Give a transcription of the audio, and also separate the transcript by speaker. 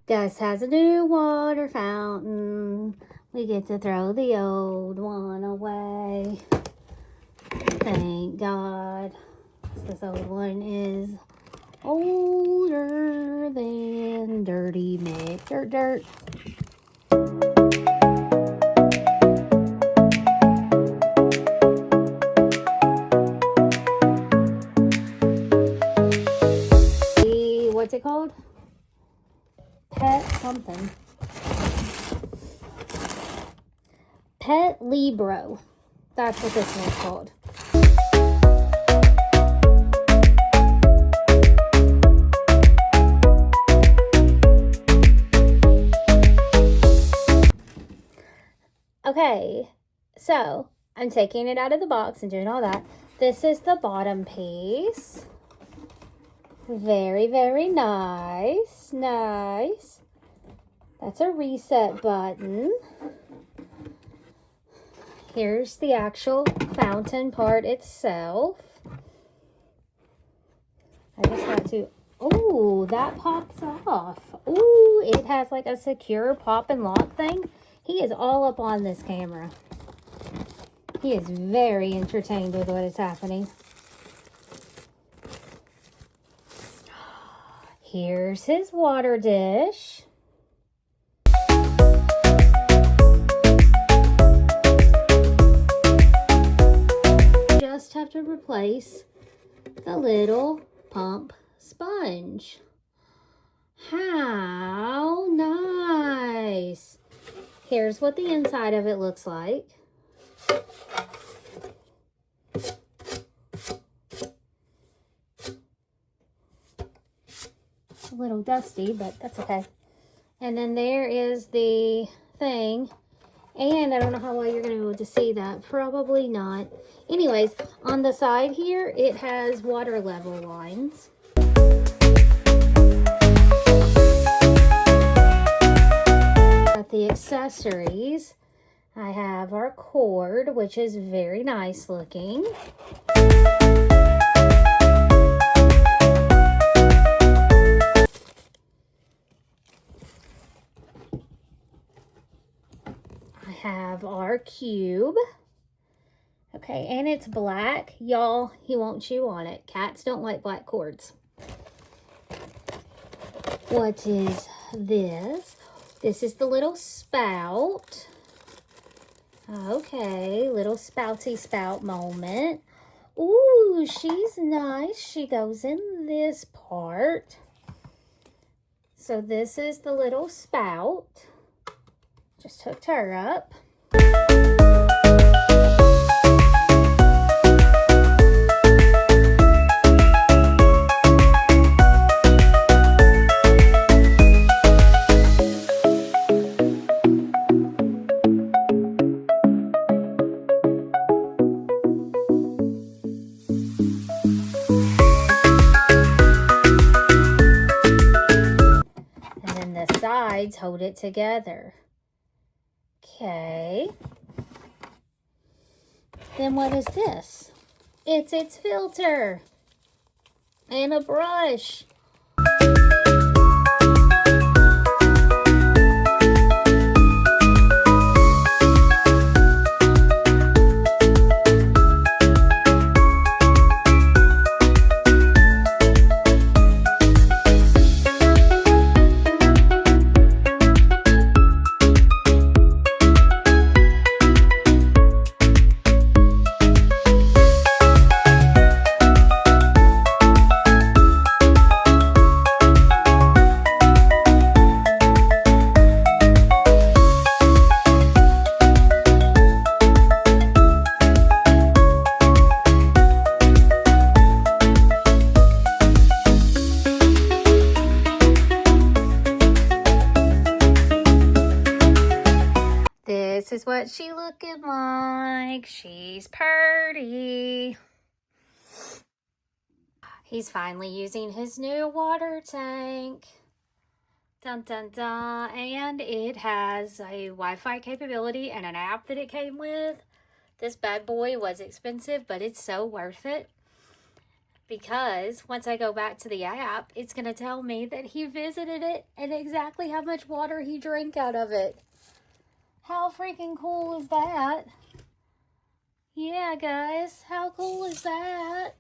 Speaker 1: Gus has a new water fountain. We get to throw the old one away. Thank God. This old one is older than dirty Mick. Dirt. What's it called? Pet something. PETLIBRO. That's what this one's called. Okay, so I'm taking it out of the box and doing all that. This is the bottom piece. Very, very nice. Nice. That's a reset button. Here's the actual fountain part itself. I just have to... Oh, that pops off. Oh, it has like a secure pop and lock thing. He is all up on this camera. He is very entertained with what is happening. Here's his water dish. Just have to replace the little pump sponge. How nice. Here's what the inside of it looks like. A little dusty, but that's okay. And then there is the thing. And I don't know how well you're going to be able to see that. Probably not. Anyways, on the side here, it has water level lines. Got the accessories. I have our cord, which is very nice looking. I have our cube. Okay, and it's black. Y'all, he won't chew on it. Cats don't like black cords. What is this? This is the little spout. Okay, little spouty spout moment. Ooh, she's nice. She goes in this part. So this is the little spout. Just hooked her up. And then the sides hold it together. Okay. Then what is this? It's its filter and a brush. This is what she looking like. She's pretty. He's finally using his new water tank. Dun dun dun. And it has a Wi-Fi capability and an app that it came with. This bad boy was expensive, but it's so worth it. Because once I go back to the app, it's going to tell me that he visited it and exactly how much water he drank out of it. How freaking cool is that? Yeah, guys, how cool is that?